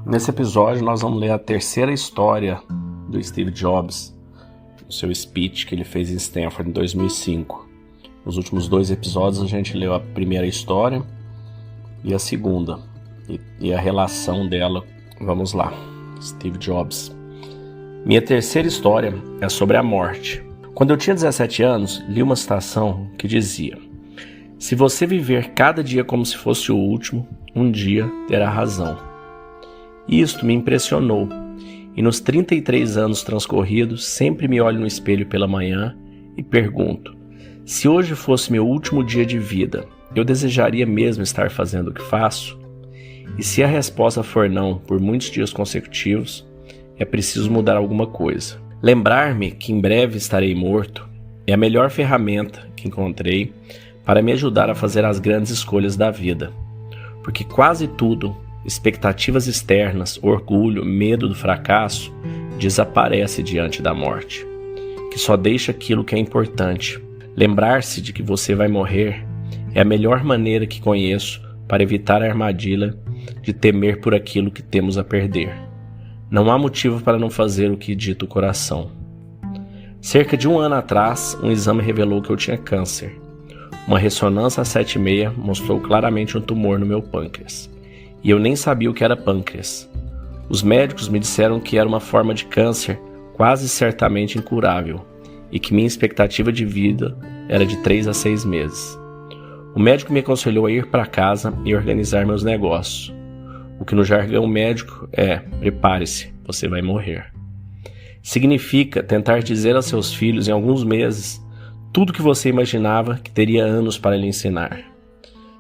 Nesse episódio nós vamos ler a terceira história do Steve Jobs, o seu speech que ele fez em Stanford em 2005. Nos últimos 2 episódios a gente leu a primeira história e a segunda, e a relação dela. Vamos lá, Steve Jobs. Minha terceira história é sobre a morte. Quando eu tinha 17 anos, li uma citação que dizia: "Se você viver cada dia como se fosse o último, um dia terá razão." Isto me impressionou, e nos 33 anos transcorridos, sempre me olho no espelho pela manhã e pergunto: se hoje fosse meu último dia de vida, eu desejaria mesmo estar fazendo o que faço? E se a resposta for não por muitos dias consecutivos, é preciso mudar alguma coisa. Lembrar-me que em breve estarei morto é a melhor ferramenta que encontrei para me ajudar a fazer as grandes escolhas da vida, porque quase tudo, expectativas externas, orgulho, medo do fracasso, desaparece diante da morte, que só deixa aquilo que é importante. Lembrar-se de que você vai morrer é a melhor maneira que conheço para evitar a armadilha de temer por aquilo que temos a perder. Não há motivo para não fazer o que dita o coração. Cerca de 1 ano atrás, um exame revelou que eu tinha câncer. Uma ressonância às 7h30 mostrou claramente um tumor no meu pâncreas. E eu nem sabia o que era pâncreas. Os médicos me disseram que era uma forma de câncer quase certamente incurável e que minha expectativa de vida era de 3 a 6 meses. O médico me aconselhou a ir para casa e organizar meus negócios. O que no jargão médico é: prepare-se, você vai morrer. Significa tentar dizer a seus filhos em alguns meses tudo que você imaginava que teria anos para lhe ensinar.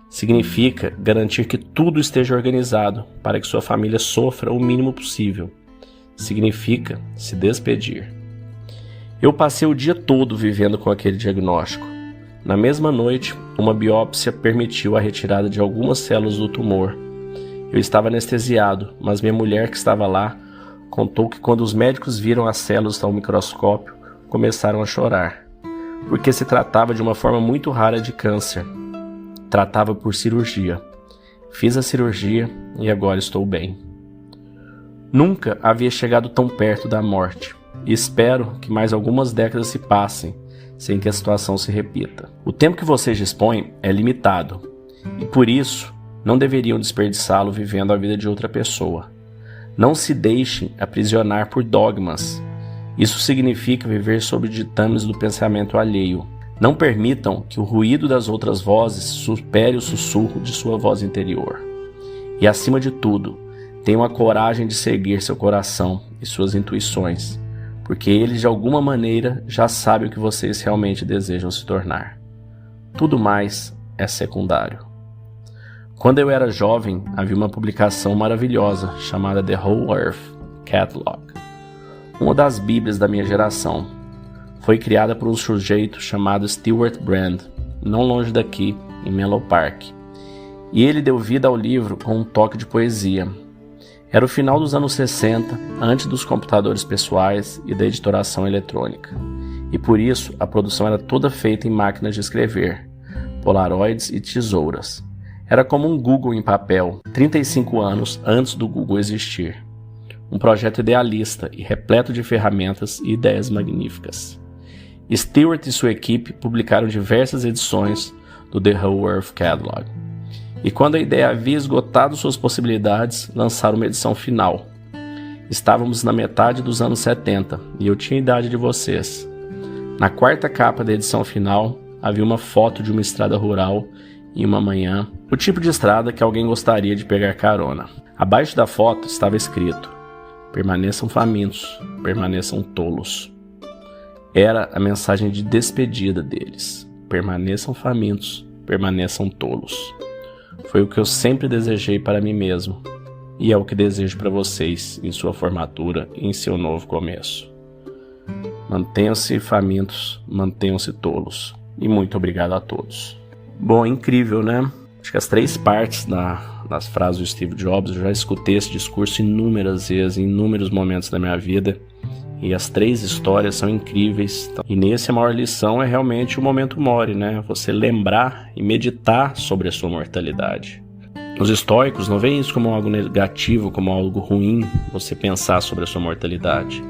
Significa garantir que tudo esteja organizado para que sua família sofra o mínimo possível. Significa se despedir. Eu passei o dia todo vivendo com aquele diagnóstico. Na mesma noite, uma biópsia permitiu a retirada de algumas células do tumor. Eu estava anestesiado, mas minha mulher que estava lá contou que quando os médicos viram as células ao microscópio, começaram a chorar, porque se tratava de uma forma muito rara de câncer. Tratava por cirurgia. Fiz a cirurgia e agora estou bem. Nunca havia chegado tão perto da morte e espero que mais algumas décadas se passem sem que a situação se repita. O tempo que vocês dispõem é limitado e por isso não deveriam desperdiçá-lo vivendo a vida de outra pessoa. Não se deixem aprisionar por dogmas. Isso significa viver sob ditames do pensamento alheio. Não permitam que o ruído das outras vozes supere o sussurro de sua voz interior. E acima de tudo, tenham a coragem de seguir seu coração e suas intuições, porque ele de alguma maneira já sabe o que vocês realmente desejam se tornar. Tudo mais é secundário. Quando eu era jovem, havia uma publicação maravilhosa chamada The Whole Earth Catalog, uma das bíblias da minha geração. Foi criada por um sujeito chamado Stewart Brand, não longe daqui, em Menlo Park. E ele deu vida ao livro com um toque de poesia. Era o final dos anos 60, antes dos computadores pessoais e da editoração eletrônica. E por isso, a produção era toda feita em máquinas de escrever, polaroids e tesouras. Era como um Google em papel, 35 anos antes do Google existir. Um projeto idealista e repleto de ferramentas e ideias magníficas. Stewart e sua equipe publicaram diversas edições do The Whole Earth Catalog. E quando a ideia havia esgotado suas possibilidades, lançaram uma edição final. Estávamos na metade dos anos 70 e eu tinha a idade de vocês. Na 4ª capa da edição final, havia uma foto de uma estrada rural em uma manhã, o tipo de estrada que alguém gostaria de pegar carona. Abaixo da foto estava escrito: permaneçam famintos, permaneçam tolos. Era a mensagem de despedida deles. Permaneçam famintos, permaneçam tolos. Foi o que eu sempre desejei para mim mesmo, e é o que desejo para vocês em sua formatura e em seu novo começo. Mantenham-se famintos, mantenham-se tolos. E muito obrigado a todos. Bom, incrível, né? Acho que as 3 partes das frases do Steve Jobs, eu já escutei esse discurso inúmeras vezes, em inúmeros momentos da minha vida. E as 3 histórias são incríveis. E nesse a maior lição é realmente o momento mori, né? Você lembrar e meditar sobre a sua mortalidade. Os estoicos não veem isso como algo negativo, como algo ruim, você pensar sobre a sua mortalidade.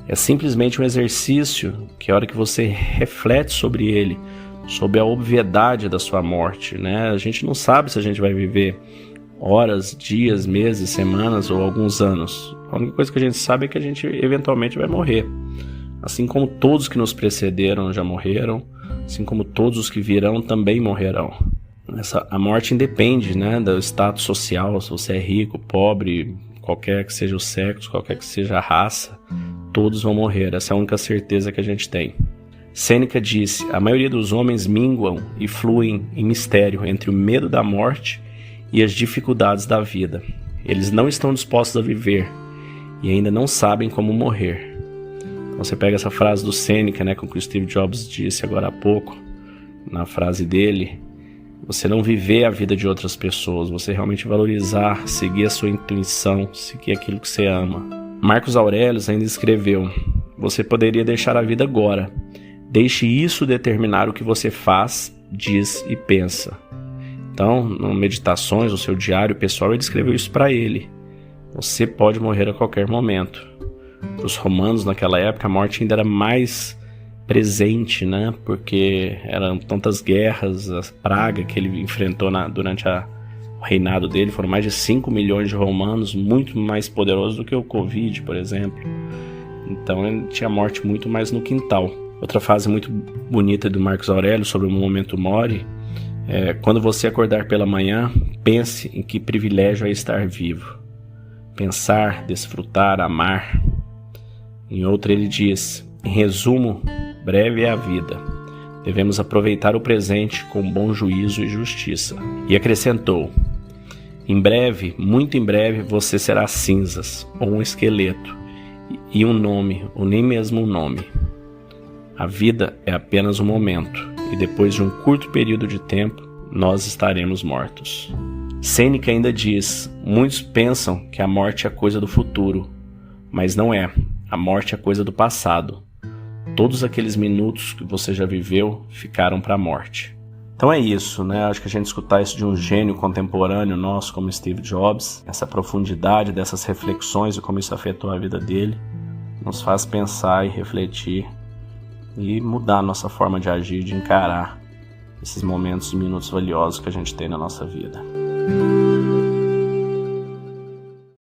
É simplesmente um exercício que a hora que você reflete sobre ele, sobre a obviedade da sua morte, né? A gente não sabe se a gente vai viver horas, dias, meses, semanas ou alguns anos. A única coisa que a gente sabe é que a gente eventualmente vai morrer. Assim como todos que nos precederam já morreram, assim como todos os que virão também morrerão. A morte independe, né, do status social, se você é rico, pobre, qualquer que seja o sexo, qualquer que seja a raça, todos vão morrer. Essa é a única certeza que a gente tem. Sêneca disse: a maioria dos homens minguam e fluem em mistério entre o medo da morte e as dificuldades da vida. Eles não estão dispostos a viver e ainda não sabem como morrer. Então você pega essa frase do Sêneca, né, com o que o Steve Jobs disse agora há pouco, na frase dele, você não viver a vida de outras pessoas, você realmente valorizar, seguir a sua intuição, seguir aquilo que você ama. Marcos Aurelius ainda escreveu: você poderia deixar a vida agora. Deixe isso determinar o que você faz, diz e pensa. Então, no Meditações, no seu diário pessoal, ele escreveu isso para ele. Você pode morrer a qualquer momento. Para os romanos, naquela época, a morte ainda era mais presente, né? Porque eram tantas guerras, a praga que ele enfrentou durante o reinado dele. Foram mais de 5 milhões de romanos, muito mais poderosos do que o Covid, por exemplo. Então, ele tinha a morte muito mais no quintal. Outra frase muito bonita do Marcos Aurélio sobre o momento mori é: quando você acordar pela manhã, pense em que privilégio é estar vivo. Pensar, desfrutar, amar. Em outra ele diz: em resumo, breve é a vida. Devemos aproveitar o presente com bom juízo e justiça. E acrescentou: em breve, muito em breve, você será cinzas, ou um esqueleto, e um nome, ou nem mesmo um nome. A vida é apenas um momento, e depois de um curto período de tempo, nós estaremos mortos. Sêneca ainda diz: muitos pensam que a morte é coisa do futuro, mas não é. A morte é coisa do passado. Todos aqueles minutos que você já viveu ficaram para a morte. Então é isso, né? Acho que a gente escutar isso de um gênio contemporâneo nosso como Steve Jobs, essa profundidade dessas reflexões e como isso afetou a vida dele, nos faz pensar e refletir e mudar a nossa forma de agir, de encarar esses momentos e minutos valiosos que a gente tem na nossa vida.